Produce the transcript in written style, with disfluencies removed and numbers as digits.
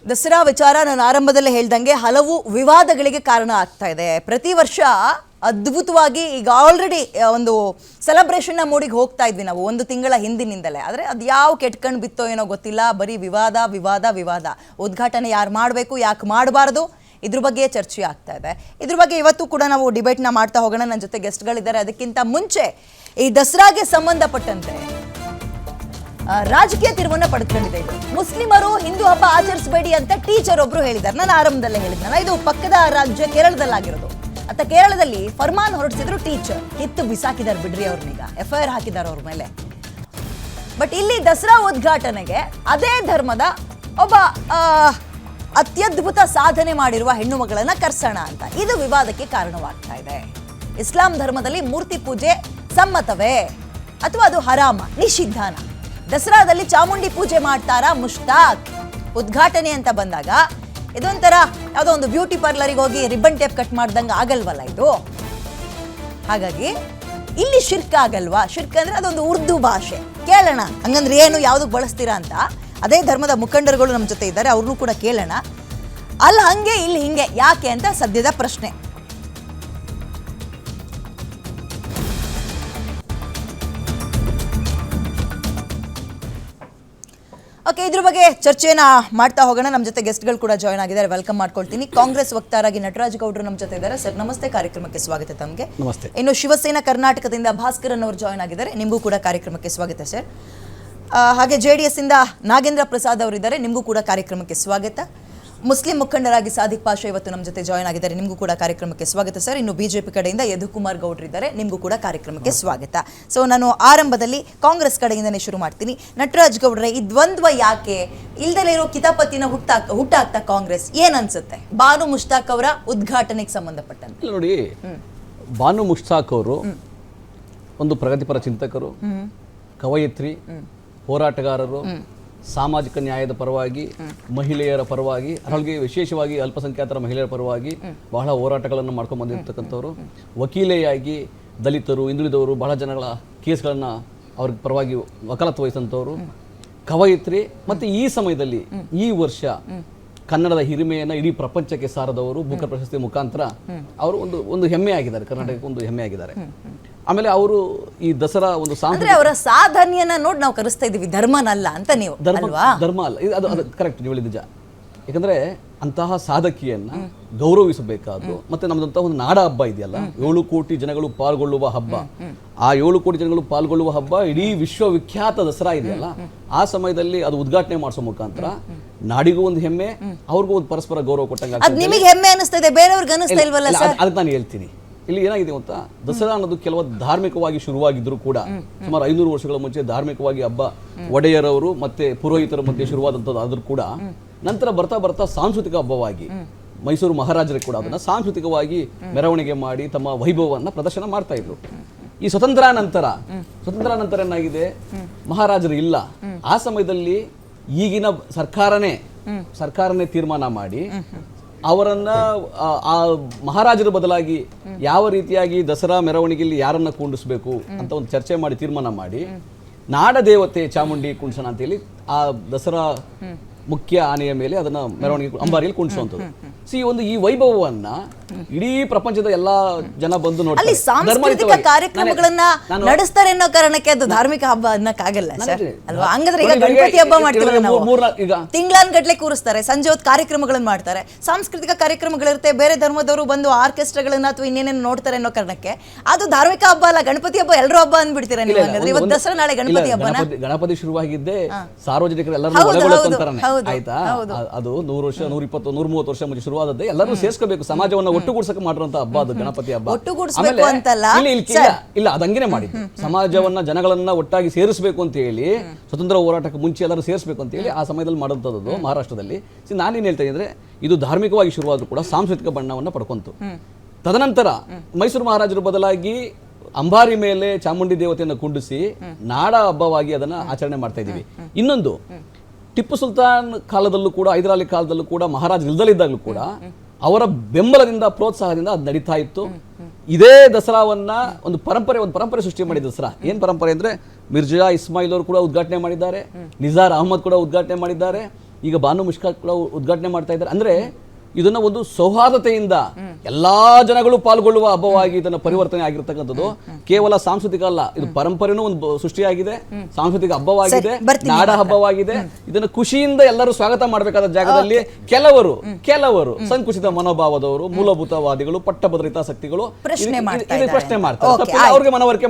ದಸರಾ ವಿಚಾರ ನಾನು ಆರಂಭದಲ್ಲೇ ಹೇಳ್ದಂಗೆ ಹಲವು ವಿವಾದಗಳಿಗೆ ಕಾರಣ ಆಗ್ತಾ ಇದೆ. ಪ್ರತಿ ವರ್ಷ ಅದ್ಭುತವಾಗಿ ಈಗ ಆಲ್ರೆಡಿ ಒಂದು ಸೆಲೆಬ್ರೇಷನ್ನ ಮೂಡಿಗೆ ಹೋಗ್ತಾ ಇದ್ವಿ ನಾವು ಒಂದು ತಿಂಗಳ ಹಿಂದಿನಿಂದಲೇ. ಆದರೆ ಅದು ಯಾವ ಕೆಟ್ಕಂಡು ಬಿತ್ತೋ ಏನೋ ಗೊತ್ತಿಲ್ಲ, ಬರೀ ವಿವಾದ ವಿವಾದ ವಿವಾದ. ಉದ್ಘಾಟನೆ ಯಾರು ಮಾಡಬೇಕು, ಯಾಕೆ ಮಾಡಬಾರ್ದು, ಇದ್ರ ಬಗ್ಗೆ ಚರ್ಚೆ ಆಗ್ತಾ ಇದೆ. ಇದ್ರ ಬಗ್ಗೆ ಇವತ್ತು ಕೂಡ ನಾವು ಡಿಬೇಟ್ನ ಮಾಡ್ತಾ ಹೋಗೋಣ. ನನ್ನ ಜೊತೆ ಗೆಸ್ಟ್ಗಳಿದ್ದಾರೆ. ಅದಕ್ಕಿಂತ ಮುಂಚೆ ಈ ದಸರಾಗೆ ಸಂಬಂಧಪಟ್ಟಂತೆ ರಾಜಕೀಯ ತಿರುವನ್ನ ಪಡೆದುಕೊಂಡಿದೆ. ಇದು ಮುಸ್ಲಿಮರು ಹಿಂದೂ ಹಬ್ಬ ಆಚರಿಸಬೇಡಿ ಅಂತ ಟೀಚರ್ ಒಬ್ರು ಹೇಳಿದ್ದಾರೆ. ನಾನು ಆರಂಭದಲ್ಲೇ ಹೇಳಿದ್ನಲ್ಲ, ಇದು ಪಕ್ಕದ ರಾಜ್ಯ ಕೇರಳದಲ್ಲಾಗಿರೋದು. ಅಂತ ಕೇರಳದಲ್ಲಿ ಫರ್ಮಾನ್ ಹೊರಡಿಸಿದ್ರು, ಟೀಚರ್ ಕಿತ್ತು ಬಿಸಾಕಿದ್ದಾರೆ ಬಿಡ್ರಿ ಅವ್ರನ್ನೀಗ, FIR ಹಾಕಿದ್ದಾರೆ ಅವ್ರ ಮೇಲೆ. ಬಟ್ ಇಲ್ಲಿ ದಸರಾ ಉದ್ಘಾಟನೆಗೆ ಅದೇ ಧರ್ಮದ ಒಬ್ಬ ಅತ್ಯದ್ಭುತ ಸಾಧನೆ ಮಾಡಿರುವ ಹೆಣ್ಣು ಮಗಳನ್ನ ಕರ್ಸೋಣ ಅಂತ ಇದು ವಿವಾದಕ್ಕೆ ಕಾರಣವಾಗ್ತಾ ಇದೆ. ಇಸ್ಲಾಂ ಧರ್ಮದಲ್ಲಿ ಮೂರ್ತಿ ಪೂಜೆ ಸಮ್ಮತವೇ ಅಥವಾ ಅದು ಹರಾಮ, ನಿಷಿದ್ಧಾನ? ದಸರಾದಲ್ಲಿ ಚಾಮುಂಡಿ ಪೂಜೆ ಮಾಡ್ತಾರಾ ಮುಷ್ತಾಕ್? ಉದ್ಘಾಟನೆ ಅಂತ ಬಂದಾಗ ಇದೊಂಥರ ಯಾವುದೋ ಒಂದು ಬ್ಯೂಟಿ ಪಾರ್ಲರಿಗೆ ಹೋಗಿ ರಿಬ್ಬನ್ ಟೇಪ್ ಕಟ್ ಮಾಡ್ದಂಗೆ ಆಗಲ್ವಲ್ಲ ಇದು. ಹಾಗಾಗಿ ಇಲ್ಲಿ ಶಿರ್ಕ್ ಆಗಲ್ವಾ? ಶಿರ್ಕ್ ಅಂದ್ರೆ ಅದೊಂದು ಉರ್ದು ಭಾಷೆ. ಕೇಳೋಣ ಹಂಗಂದ್ರೆ ಏನು, ಯಾವುದಕ್ಕೆ ಬಳಸ್ತೀರಾ ಅಂತ ಅದೇ ಧರ್ಮದ ಮುಖಂಡರುಗಳು ನಮ್ಮ ಜೊತೆ ಇದ್ದಾರೆ, ಅವ್ರನ್ನೂ ಕೂಡ ಕೇಳೋಣ. ಅಲ್ಲ ಹಂಗೆ ಇಲ್ಲಿ ಹಿಂಗೆ ಯಾಕೆ ಅಂತ ಸದ್ಯದ ಪ್ರಶ್ನೆ. ಓಕೆ, ಇದ್ರ ಬಗ್ಗೆ ಚರ್ಚೆನ ಮಾಡ್ತಾ ಹೋಗೋಣ. ನಮ್ಮ ಜೊತೆ ಗೆಸ್ಟ್ಗಳು ಕೂಡ ಜಾಯ್ನ್ ಆಗಿದ್ದಾರೆ, ವೆಲ್ಕಮ್ ಮಾಡ್ಕೊಳ್ತೀನಿ. ಕಾಂಗ್ರೆಸ್ ವಕ್ತಾರಾಗಿ ನಟರಾಜ್ ಗೌಡ್ರು ನಮ್ಮ ಜೊತೆ ಇದ್ದಾರೆ. ಸರ್ ನಮಸ್ತೆ, ಕಾರ್ಯಕ್ರಮಕ್ಕೆ ಸ್ವಾಗತ ತಮಗೆ. ನಮಸ್ತೆ. ಇನ್ನು ಶಿವಸೇನಾ ಕರ್ನಾಟಕದಿಂದ ಭಾಸ್ಕರನ್ ಅವರು ಜಾಯ್ನ್ ಆಗಿದ್ದಾರೆ, ನಿಮಗೂ ಕೂಡ ಕಾರ್ಯಕ್ರಮಕ್ಕೆ ಸ್ವಾಗತ ಸರ್. ಹಾಗೆ JDS ಇಂದ ನಾಗೇಂದ್ರ ಪ್ರಸಾದ್ ಅವರಿದ್ದಾರೆ, ನಿಮಗೂ ಕೂಡ ಕಾರ್ಯಕ್ರಮಕ್ಕೆ ಸ್ವಾಗತ. ಮುಸ್ಲಿಂ ಮುಖಂಡರಾಗಿ ಸಾದಿಕ್ ಪಾಷಾ ಇವತ್ತು ನಮ್ಮ ಜೊತೆ ಜಾಯ್ನ್ ಆಗಿದ್ದಾರೆ, ನಿಮಗೂ ಕೂಡ ಕಾರ್ಯಕ್ರಮಕ್ಕೆ ಸ್ವಾಗತ ಸರ್. ಇನ್ನು BJP ಕಡೆಯಿಂದ ಯದುಕುಮಾರ್ ಗೌಡ್ರಿದ್ದಾರೆ, ನಿಮಗೂ ಕೂಡ ಕಾರ್ಯಕ್ರಮಕ್ಕೆ ಸ್ವಾಗತ. ಸೊ ನಾನು ಆರಂಭದಲ್ಲಿ ಕಾಂಗ್ರೆಸ್ ಕಡೆಯಿಂದನೇ ಶುರು ಮಾಡ್ತೀನಿ. ನಟರಾಜ್ ಗೌಡ್ರೆ, ಈ ದ್ವಂದ್ವ ಯಾಕೆ? ಇಲ್ದಲೇ ಇರೋ ಕಿತಾಪತಿನ ಹುಟ್ಟಾಕ್ತಾ ಕಾಂಗ್ರೆಸ್ ಏನ್ ಅನ್ಸುತ್ತೆ ಬಾನು ಮುಷ್ತಾಕ್ ಅವರ ಉದ್ಘಾಟನೆಗೆ ಸಂಬಂಧಪಟ್ಟಂತೆ? ನೋಡಿ, ಬಾನು ಮುಷ್ತಾಕ್ ಅವರು ಒಂದು ಪ್ರಗತಿಪರ ಚಿಂತಕರು, ಕವಯಿತ್ರಿ, ಹೋರಾಟಗಾರರು, ಸಾಮಾಜಿಕ ನ್ಯಾಯದ ಪರವಾಗಿ, ಮಹಿಳೆಯರ ಪರವಾಗಿ, ಅದರೊಳಗೆ ವಿಶೇಷವಾಗಿ ಅಲ್ಪಸಂಖ್ಯಾತರ ಮಹಿಳೆಯರ ಪರವಾಗಿ ಬಹಳ ಹೋರಾಟಗಳನ್ನು ಮಾಡ್ಕೊಂಡು ಬಂದಿರತಕ್ಕಂಥವ್ರು. ವಕೀಲೆಯಾಗಿ ದಲಿತರು, ಹಿಂದುಳಿದವರು ಬಹಳ ಜನಗಳ ಕೇಸ್ಗಳನ್ನು ಅವ್ರ ಪರವಾಗಿ ವಕಾಲತ್ತು ವಹಿಸಿದಂಥವ್ರು, ಕವಯಿತ್ರಿ. ಮತ್ತು ಈ ಸಮಯದಲ್ಲಿ ಈ ವರ್ಷ ಕನ್ನಡದ ಹಿರಿಮೆಯನ್ನು ಇಡೀ ಪ್ರಪಂಚಕ್ಕೆ ಸಾರದವರು ಬೂಕರ್ ಪ್ರಶಸ್ತಿ ಮುಖಾಂತರ ಅವರು ಒಂದು ಹೆಮ್ಮೆ ಆಗಿದ್ದಾರೆ, ಕರ್ನಾಟಕಕ್ಕೆ ಒಂದು ಹೆಮ್ಮೆ ಆಗಿದ್ದಾರೆ. ಆಮೇಲೆ ಅವರು ಈ ದಸರಾ ಒಂದು ಅವರ ಸಾಧನೆಯನ್ನ ನೋಡಿ ನಾವು ಕರೆಸ್ತಾ ಇದೀವಿ, ಧರ್ಮನಲ್ಲ ಅಂತ. ನೀವು ಧರ್ಮ ಅಲ್ಲ, ಅದು ಕರೆಕ್ಟ್, ನೀವು ಹೇಳಿದ ನಿಜ. ಯಾಕಂದ್ರೆ ಅಂತಹ ಸಾಧಕಿಯನ್ನ ಗೌರವಿಸಬೇಕಾದ್ರು. ಮತ್ತೆ ನಮ್ದಂತಹ ಒಂದು ನಾಡ ಹಬ್ಬ ಇದೆಯಲ್ಲ, 7 ಕೋಟಿ ಜನಗಳು ಪಾಲ್ಗೊಳ್ಳುವ ಹಬ್ಬ. ಆ 7 ಕೋಟಿ ಜನಗಳು ಪಾಲ್ಗೊಳ್ಳುವ ಹಬ್ಬ, ಇಡೀ ವಿಶ್ವವಿಖ್ಯಾತ ದಸರಾ ಇದೆಯಲ್ಲ, ಆ ಸಮಯದಲ್ಲಿ ಅದು ಉದ್ಘಾಟನೆ ಮಾಡಿಸೋ ಮುಖಾಂತರ ನಾಡಿಗೂ ಒಂದು ಹೆಮ್ಮೆ, ಅವ್ರಿಗೂ ಒಂದು ಪರಸ್ಪರ ಗೌರವ ಕೊಟ್ಟಂಗ. ನಿಮಗೆ ಹೆಮ್ಮೆ ಅನಿಸ್ತದೆ, ಬೇರೆಯವ್ರಿಗೆ ಅನಿಸ್ತಾ ಇಲ್ವಲ್ಲ? ಅದಕ್ಕೆ ನಾನು ಹೇಳ್ತೀನಿ. ಇಲ್ಲಿ ಏನಾಗಿದೆ ಅಂತ, ದಸರಾ ಅನ್ನೋದು ಕೆಲವು ಧಾರ್ಮಿಕವಾಗಿ ಶುರುವಾಗಿದ್ರು ಕೂಡ ಸುಮಾರು 500 ವರ್ಷಗಳ ಮುಂಚೆ ಧಾರ್ಮಿಕವಾಗಿ ಹಬ್ಬ ಒಡೆಯರವರು ಮತ್ತೆ ಪುರೋಹಿತರ ಮಧ್ಯೆ ಶುರುವಾದಂಥದ್ದು ಆದ್ರೂ ಕೂಡ ನಂತರ ಬರ್ತಾ ಬರ್ತಾ ಸಾಂಸ್ಕೃತಿಕ ಹಬ್ಬವಾಗಿ ಮೈಸೂರು ಮಹಾರಾಜರಿಗೆ ಕೂಡ ಅದನ್ನ ಸಾಂಸ್ಕೃತಿಕವಾಗಿ ಮೆರವಣಿಗೆ ಮಾಡಿ ತಮ್ಮ ವೈಭವವನ್ನ ಪ್ರದರ್ಶನ ಮಾಡ್ತಾ ಇದ್ರು. ಈ ಸ್ವತಂತ್ರ ನಂತರ ಏನಾಗಿದೆ, ಮಹಾರಾಜರು ಇಲ್ಲ. ಆ ಸಮಯದಲ್ಲಿ ಈಗಿನ ಸರ್ಕಾರನೇ ತೀರ್ಮಾನ ಮಾಡಿ ಅವರನ್ನ ಆ ಮಹಾರಾಜರ ಬದಲಾಗಿ ಯಾವ ರೀತಿಯಾಗಿ ದಸರಾ ಮೆರವಣಿಗೆಯಲ್ಲಿ ಯಾರನ್ನ ಕುಂಡಿಸ್ಬೇಕು ಅಂತ ಒಂದು ಚರ್ಚೆ ಮಾಡಿ ತೀರ್ಮಾನ ಮಾಡಿ ನಾಡ ದೇವತೆ ಚಾಮುಂಡಿ ಕುಣಿಸೋಣ ಅಂತ ಹೇಳಿ ಆ ದಸರಾ ಮುಖ್ಯ ಆನೆಯ ಮೇಲೆ ಅದನ್ನ ಮೆರವಣಿಗೆ ಅಂಬಾರಿಯಲ್ಲಿ ಕುಣಿಸುವಂಥದ್ದು. ಈ ವೈಭವವನ್ನ ಇಡೀ ಪ್ರಪಂಚದ ಎಲ್ಲಾ ಜನ ಬಂದು ನೋಡಿ ಸಾಂಸ್ಕೃತಿಕ ಕಾರ್ಯಕ್ರಮಗಳನ್ನ ನಡೆಸ್ತಾರೆ ಅನ್ನೋ ಕಾರಣಕ್ಕೆ ಅದು ಧಾರ್ಮಿಕ ಹಬ್ಬ ಅನ್ನಕ್ಕಾಗಲ್ಲ ಅಲ್ವಾ? ಹಂಗಂದ್ರೆ ಈಗ ಗಣಪತಿ ಹಬ್ಬ ಮಾಡ್ತೀವಲ್ಲ ನಾವು, ತಿಂಗಳಾನ್ಗಟ್ಲೆ ಕೂರಿಸ್ತಾರೆ, ಸಂಜೆ ಹೊತ್ತು ಕಾರ್ಯಕ್ರಮಗಳನ್ನ ಮಾಡ್ತಾರೆ, ಸಾಂಸ್ಕೃತಿಕ ಕಾರ್ಯಕ್ರಮಗಳಿರುತ್ತೆ, ಬೇರೆ ಧರ್ಮದವರು ಬಂದು ಆರ್ಕೆಸ್ಟ್ರಾಗಳನ್ನ ಅಥವಾ ಇನ್ನೇನೇನು ನೋಡ್ತಾರೆ ಅನ್ನೋ ಕಾರಣಕ್ಕೆ ಅದು ಧಾರ್ಮಿಕ ಹಬ್ಬ ಅಲ್ಲ, ಗಣಪತಿ ಹಬ್ಬ ಎಲ್ಲರೂ ಹಬ್ಬ ಅಂದ್ಬಿಡ್ತೀರಾ ನೀವು? ಹಂಗಂದ್ರೆ ಇವತ್ತು ದಸರಾ, ನಾಳೆ ಗಣಪತಿ ಹಬ್ಬನ. ಗಣಪತಿ ಶುರುವಾಗಿದ್ದೇ ಸಾರ್ವಜನಿಕರು ಎಲ್ಲರೂ ಆಯ್ತಾ, ಅದು 100 ವರ್ಷ 120 130 ವರ್ಷ ಮುಂಚೆ ಶುರುವಾದದ್ದೇ, ಎಲ್ಲರೂ ಸೇರ್ಸ್ಕೋಬೇಕು, ಸಮಾಜವನ್ನ ಒಟ್ಟುಗೂಡ್ಸಕ್ಕೆ ಮಾಡಿರುವಂತ ಹಬ್ಬ ಅದು ಗಣಪತಿ ಹಬ್ಬ. ಇಲ್ಲ, ಅದಂಗೇನೆ ಮಾಡಿದ್ದು, ಸಮಾಜವನ್ನ ಜನಗಳನ್ನ ಒಟ್ಟಾಗಿ ಸೇರಿಸಬೇಕು ಅಂತ ಹೇಳಿ, ಸ್ವತಂತ್ರ ಹೋರಾಟಕ್ಕೆ ಮುಂಚೆ ಎಲ್ಲರೂ ಸೇರಿಸಬೇಕು ಅಂತ ಹೇಳಿ ಆ ಸಮಯದಲ್ಲಿ ಮಾಡುವಂಥದ್ದು ಮಹಾರಾಷ್ಟ್ರದಲ್ಲಿ. ನಾನೇನ್ ಹೇಳ್ತಾ ಇದ್ರೆ, ಇದು ಧಾರ್ಮಿಕವಾಗಿ ಶುರುವಾದ್ರೂ ಕೂಡ ಸಾಂಸ್ಕೃತಿಕ ಬಣ್ಣವನ್ನ ಪಡ್ಕೊಂತು. ತದನಂತರ ಮೈಸೂರು ಮಹಾರಾಜರ ಬದಲಾಗಿ ಅಂಬಾರಿ ಮೇಲೆ ಚಾಮುಂಡಿ ದೇವತೆಯನ್ನು ಕುಂಡಿಸಿ ನಾಡ ಹಬ್ಬವಾಗಿ ಅದನ್ನ ಆಚರಣೆ ಮಾಡ್ತಾ ಇದೀವಿ. ಇನ್ನೊಂದು, ಟಿಪ್ಪು ಸುಲ್ತಾನ್ ಕಾಲದಲ್ಲೂ ಕೂಡ, ಹೈದರಾಲಿ ಕಾಲದಲ್ಲೂ ಕೂಡ, ಮಹಾರಾಜ ಇಲ್ದಲಿದ್ದಾಗಲೂ ಕೂಡ ಅವರ ಬೆಂಬಲದಿಂದ, ಪ್ರೋತ್ಸಾಹದಿಂದ ಅದು ನಡೀತಾ ಇತ್ತು. ಇದೇ ದಸರಾವನ್ನ ಒಂದು ಪರಂಪರೆ ಸೃಷ್ಟಿ ಮಾಡಿದ ದಸರಾ. ಏನ್ ಪರಂಪರೆ ಅಂದ್ರೆ, ಮಿರ್ಜಾ ಇಸ್ಮಾಯಿಲ್ ಅವರು ಕೂಡ ಉದ್ಘಾಟನೆ ಮಾಡಿದ್ದಾರೆ, ನಿಜಾರ್ ಅಹಮದ್ ಕೂಡ ಉದ್ಘಾಟನೆ ಮಾಡಿದ್ದಾರೆ. ಈಗ ಭಾನು ಮುಷ್ಕಾಕ್ ಕೂಡ ಉದ್ಘಾಟನೆ ಮಾಡ್ತಾ ಇದ್ದಾರೆ. ಅಂದ್ರೆ ಇದನ್ನ ಒಂದು ಸೌಹಾರ್ದತೆಯಿಂದ ಎಲ್ಲಾ ಜನಗಳು ಪಾಲ್ಗೊಳ್ಳುವ ಹಬ್ಬವಾಗಿ ಇದನ್ನ ಪರಿವರ್ತನೆ ಆಗಿರ್ತಕ್ಕಂಥದ್ದು. ಕೇವಲ ಸಾಂಸ್ಕೃತಿಕ ಅಲ್ಲ, ಇದು ಪರಂಪರೆನೂ ಒಂದು ಸೃಷ್ಟಿಯಾಗಿದೆ, ಸಾಂಸ್ಕೃತಿಕ ಹಬ್ಬವಾಗಿದೆ, ಸರಿ, ಬರ್ತೀನಿ ನಾಡ ಹಬ್ಬವಾಗಿದೆ. ಇದನ್ನ ಖುಷಿಯಿಂದ ಎಲ್ಲರೂ ಸ್ವಾಗತ ಮಾಡಬೇಕಾದ ಜಾಗದಲ್ಲಿ ಕೆಲವರು ಸಂಕುಚಿತ ಮನೋಭಾವದವರು, ಮೂಲಭೂತವಾದಿಗಳು, ಪಟ್ಟಭದ್ರ ಹಿತಾಸಕ್ತಿಗಳು ಪ್ರಶ್ನೆ ಮಾಡ್ತಾ ಪ್ರಶ್ನೆ ಇದ್ದಾರೆ. ಮಾಡ್ತಾರೆ. Okay, ತಪ್ಪಿಲ್ಲ, ಅವ್ರಿಗೆ ಮನವರಿಕೆ